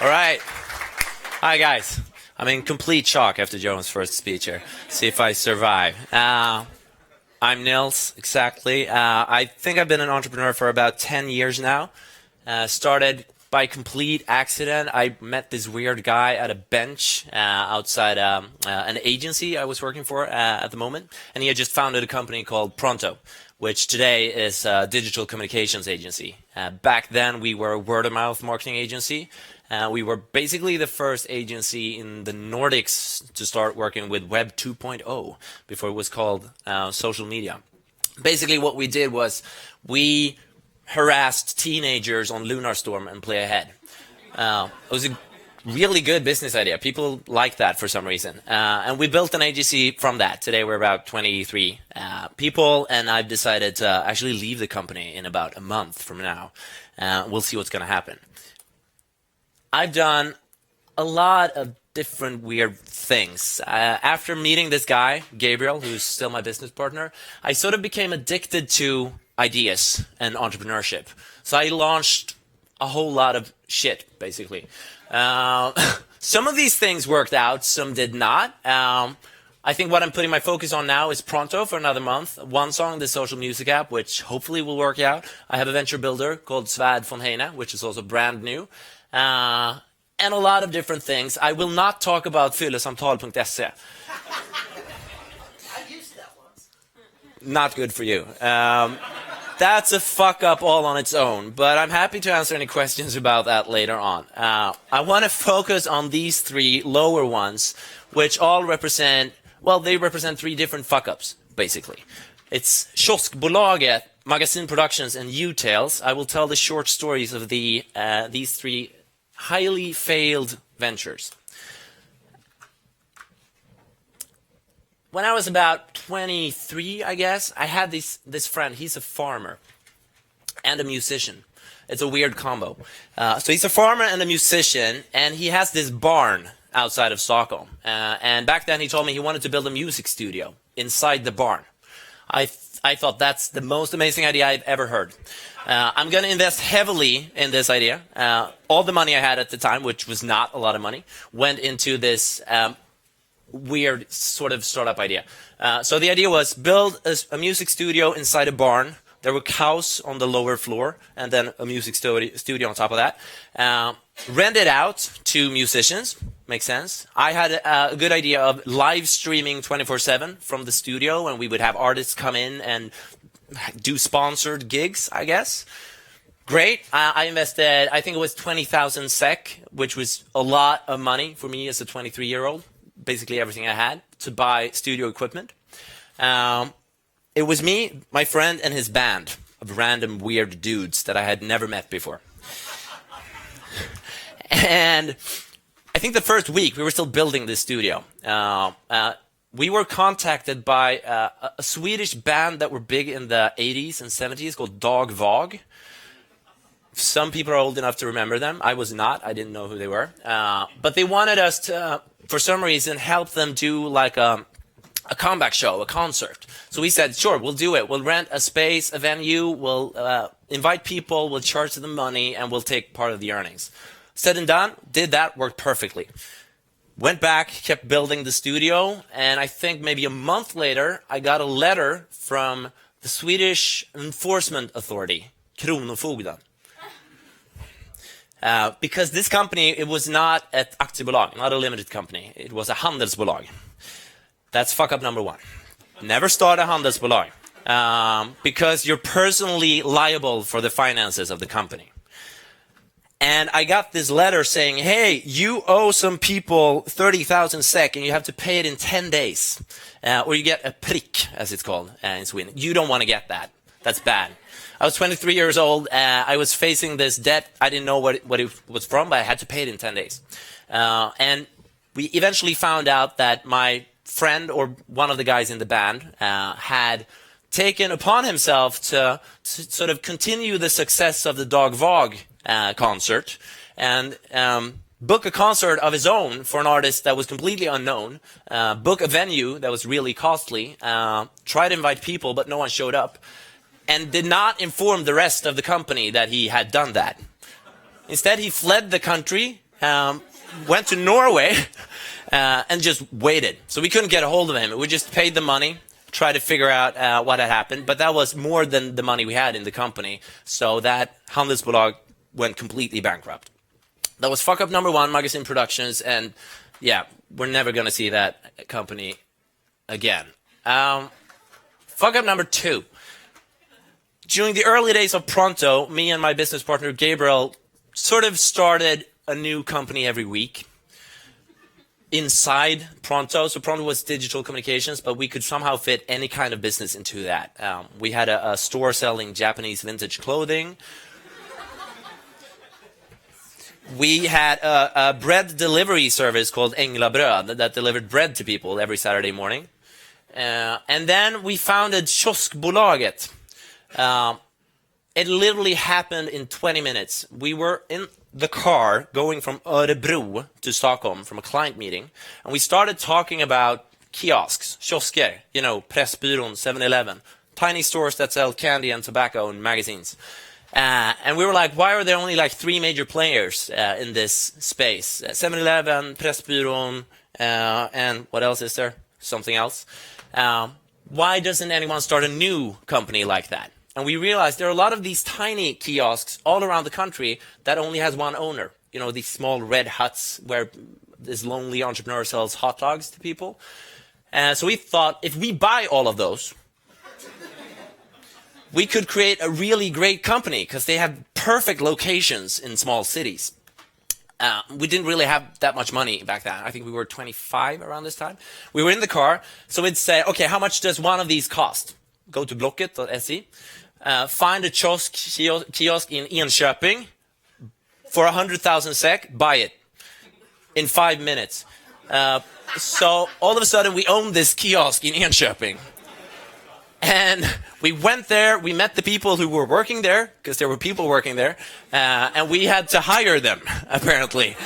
All right. Hi, guys. I'm in complete shock after Joan's first speech here. See if I survive. I'm Nils, exactly. I think I've been an entrepreneur for about 10 years now. Started by complete accident. I met this weird guy at a bench outside an agency I was working for at the moment. And he had just founded a company called Pronto, which today is a digital communications agency. Back then, we were a word-of-mouth marketing agency. We were basically the first agency in the Nordics to start working with Web 2.0 before it was called social media. Basically, what we did was we harassed teenagers on Lunarstorm and Play Ahead. It was a really good business idea. People liked that for some reason. And we built an agency from that. Today we're about 23 people, and I've decided to actually leave the company in about a month from now. We'll see what's going to happen. I've done a lot of different weird things. After meeting this guy, Gabriel, who's still my business partner, I sort of became addicted to ideas and entrepreneurship. So I launched a whole lot of shit, basically. Some of these things worked out, some did not. I think what I'm putting my focus on now is Pronto for another month. One song, the social music app, which hopefully will work out. I have a venture builder called Nils von Heijne, which is also brand new. And a lot of different things. I will not talk about fyllesamtal.se. I used that once. Not good for you. That's a fuck up all on its own, but I'm happy to answer any questions about that later on. I want to focus on these three lower ones, which all represent, well, they represent three different fuck ups, basically. It's Kioskbolaget, Magazine Productions, and U-Tales. I will tell the short stories of these three highly failed ventures. When I was about 23, I guess, I had this friend. He's a farmer and a musician. It's a weird combo. So he's a farmer and a musician, and he has this barn outside of Stockholm. And back then he told me he wanted to build a music studio inside the barn. I thought that's the most amazing idea I've ever heard. I'm going to invest heavily in this idea. All the money I had at the time, which was not a lot of money, went into this weird sort of startup idea. So the idea was build a music studio inside a barn. There were cows on the lower floor, and then a music studio on top of that. Rent it out to musicians. Makes sense. I had a good idea of live streaming 24/7 from the studio, and we would have artists come in and do sponsored gigs, I guess. Great. I invested, I think it was 20,000 SEK, which was a lot of money for me as a 23-year-old. Basically everything I had to buy studio equipment. It was me, my friend, and his band of random weird dudes that I had never met before. And I think the first week we were still building this studio. We were contacted by a Swedish band that were big in the 80s and 70s called Dag Vag. Some people are old enough to remember them. I was not. I didn't know who they were. But they wanted us to, for some reason, help them do like a comeback show, a concert. So we said, sure, we'll do it. We'll rent a space, a venue. We'll invite people. We'll charge them money, and we'll take part of the earnings. Said and done. Did that. Worked perfectly. Went back, kept building the studio, and I think maybe a month later, I got a letter from the Swedish Enforcement Authority, Kronofogden. Because this company, it was not an aktiebolag, not a limited company. It was a handelsbolag. That's fuck up number one. Never start a handelsbolag, because you're personally liable for the finances of the company. And I got this letter saying, hey, you owe some people 30,000 SEK and you have to pay it in 10 days. Or you get a prick, as it's called in Sweden. You don't want to get that. That's bad. I was 23 years old. I was facing this debt. I didn't know what it was from, but I had to pay it in 10 days. And we eventually found out that my friend, or one of the guys in the band, had taken upon himself to sort of continue the success of the Dag Vag concert and book a concert of his own for an artist that was completely unknown, book a venue that was really costly, try to invite people, but no one showed up, and did not inform the rest of the company that he had done that. Instead, he fled the country, went to Norway and just waited. So we couldn't get a hold of him. We just paid the money, tried to figure out what had happened. But that was more than the money we had in the company. So that Handelsbolag went completely bankrupt. That was fuck up number one, Magazine Productions. And yeah, we're never going to see that company again. Fuck up number two. During the early days of Pronto, me and my business partner Gabriel sort of started a new company every week inside Pronto. So Pronto was digital communications, but we could somehow fit any kind of business into that. We had a store selling Japanese vintage clothing. We had a bread delivery service called Änglabröd that delivered bread to people every Saturday morning. And then we founded Kioskbolaget. It literally happened in 20 minutes. We were in the car going from Örebro to Stockholm from a client meeting, and we started talking about kiosks, kiosker, you know, Pressbyrån, 7-Eleven, tiny stores that sell candy and tobacco and magazines. And we were like, why are there only like 3 major players in this space? 7-Eleven, Pressbyrån, and what else is there? Something else. Why doesn't anyone start a new company like that? And we realized there are a lot of these tiny kiosks all around the country that only has one owner. You know, these small red huts where this lonely entrepreneur sells hot dogs to people. So we thought if we buy all of those, we could create a really great company because they have perfect locations in small cities. We didn't really have that much money back then. I think we were 25 around this time. We were in the car, so we'd say, okay, how much does one of these cost? Go to blocket.se, find a kiosk in Enköping for 100,000 SEK, buy it in 5 minutes. So all of a sudden we owned this kiosk in Enköping. And we went there, we met the people who were working there, because there were people working there, and we had to hire them, apparently,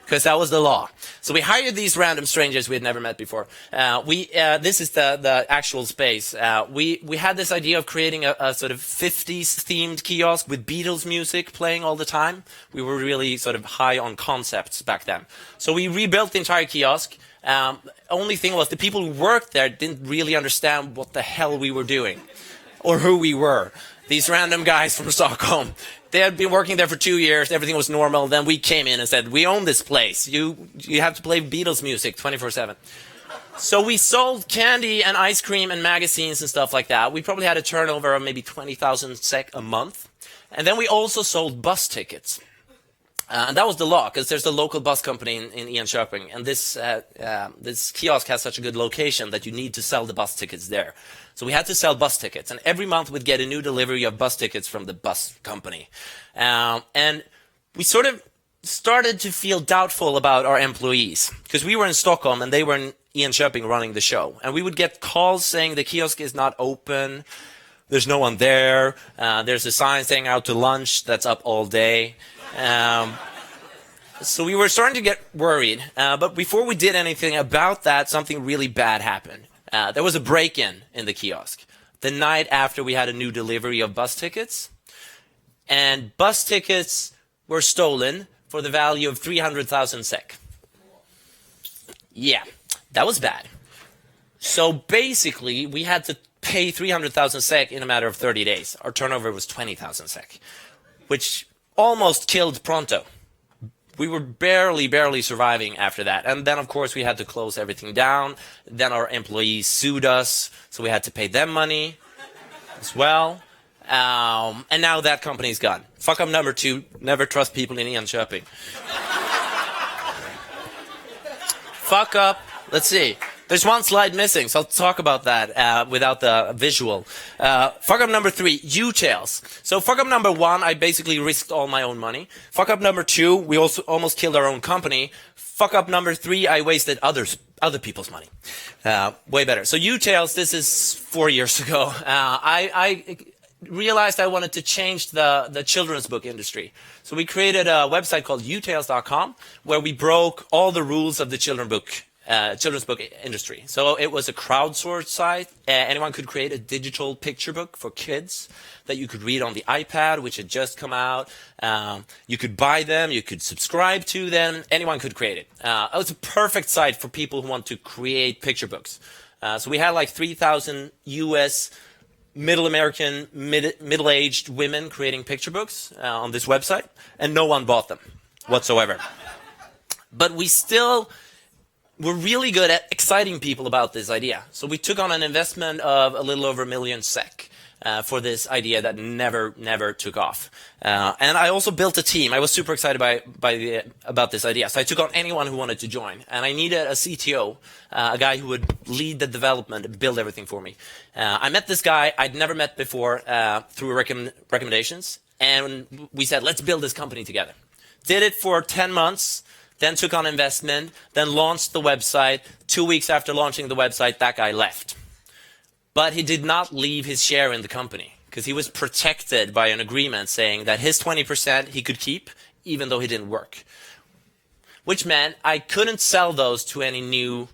because that was the law. So we hired these random strangers we had never met before. This is the actual space. We had this idea of creating a sort of 50s themed kiosk with Beatles music playing all the time. We were really sort of high on concepts back then. So we rebuilt the entire kiosk. Only thing was the people who worked there didn't really understand what the hell we were doing or who we were. These random guys from Stockholm, they had been working there for 2 years. Everything was normal. Then we came in and said, we own this place. You have to play Beatles music 24/7. So we sold candy and ice cream and magazines and stuff like that. We probably had a turnover of maybe 20,000 SEK a month. And then we also sold bus tickets. And that was the law, because there's a local bus company in Enköping, and this kiosk has such a good location that you need to sell the bus tickets there. So we had to sell bus tickets, and every month we'd get a new delivery of bus tickets from the bus company. And we sort of started to feel doubtful about our employees, because we were in Stockholm and they were in Enköping running the show. And we would get calls saying the kiosk is not open, there's no one there, there's a sign saying out to lunch that's up all day. So we were starting to get worried, but before we did anything about that, something really bad happened. There was a break-in in the kiosk the night after we had a new delivery of bus tickets, and bus tickets were stolen for the value of 300,000 SEK. Yeah, that was bad. So basically, we had to pay 300,000 SEK in a matter of 30 days. Our turnover was 20,000 SEK, which almost killed Pronto. We were barely surviving after that. And then, of course, we had to close everything down. Then our employees sued us, so we had to pay them money as well. And now that company's gone. Fuck up number 2, never trust people in Enköping. Fuck up, let's see. There's one slide missing, so I'll talk about that without the visual. Fuck up number 3, U-tails. So fuck up number 1, I basically risked all my own money. Fuck up number 2, we also almost killed our own company. Fuck up number 3, I wasted other people's money. Way better. So U-tails, this is 4 years ago. I realized I wanted to change the children's book industry. So we created a website called utales.com where we broke all the rules of the children's book children's book industry. So it was a crowdsourced site. Anyone could create a digital picture book for kids that you could read on the iPad, which had just come out. You could buy them, you could subscribe to them, anyone could create it. It was a perfect site for people who want to create picture books. So we had like 3,000 US middle-aged women creating picture books on this website, and no one bought them whatsoever. But we still were really good at exciting people about this idea. So we took on an investment of a little over 1 million SEK for this idea that never took off. And I also built a team. I was super excited about this idea. So I took on anyone who wanted to join. And I needed a CTO, a guy who would lead the development and build everything for me. I met this guy I'd never met before through recommendations. And we said, let's build this company together. Did it for 10 months. Then took on investment, then launched the website. 2 weeks after launching the website, that guy left. But he did not leave his share in the company because he was protected by an agreement saying that his 20% he could keep even though he didn't work. Which meant I couldn't sell those to any new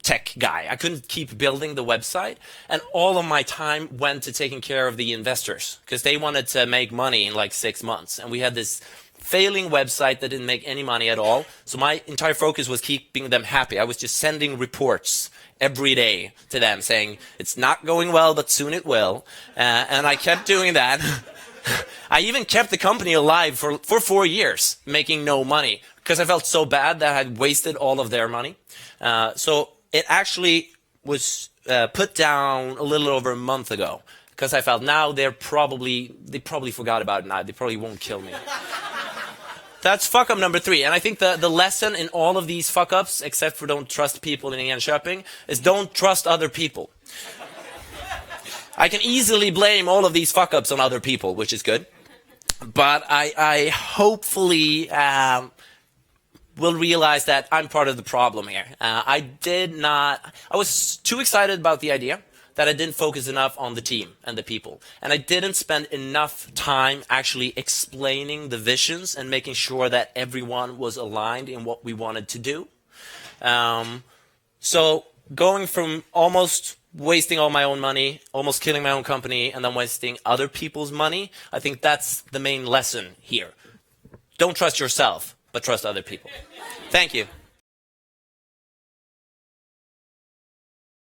tech guy. I couldn't keep building the website, and all of my time went to taking care of the investors because they wanted to make money in like 6 months. And we had this failing website that didn't make any money at all. So my entire focus was keeping them happy. I was just sending reports every day to them saying, it's not going well, but soon it will. And I kept doing that. I even kept the company alive for 4 years, making no money, because I felt so bad that I had wasted all of their money. So it actually was put down a little over a month ago, because I felt now they probably forgot about it now. They probably won't kill me. That's fuck up number 3. And I think the lesson in all of these fuck ups, except for don't trust people in Enköping, is don't trust other people. I can easily blame all of these fuck ups on other people, which is good. But I hopefully will realize that I'm part of the problem here. I was too excited about the idea that I didn't focus enough on the team and the people. And I didn't spend enough time actually explaining the visions and making sure that everyone was aligned in what we wanted to do. So going from almost wasting all my own money, almost killing my own company, and then wasting other people's money, I think that's the main lesson here. Don't trust yourself, but trust other people. Thank you.